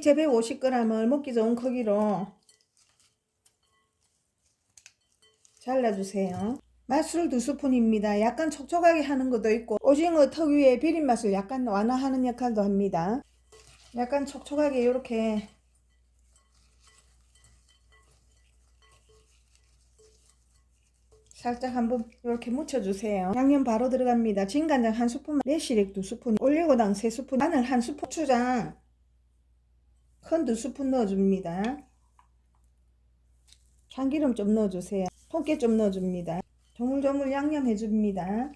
제 150g을 먹기 좋은 크기로 잘라주세요. 맛술 2스푼입니다. 약간 촉촉하게 하는 것도 있고 오징어 특유의 비린맛을 약간 완화하는 역할도 합니다. 약간 촉촉하게 이렇게 살짝 한번 이렇게 묻혀주세요. 양념 바로 들어갑니다. 진간장 1스푼, 매실액 2스푼, 올리고당 3스푼, 마늘 1스푼, 고추장 큰 2스푼 넣어줍니다. 참기름 좀 넣어주세요. 통깨 좀 넣어줍니다. 조물조물 양념해줍니다.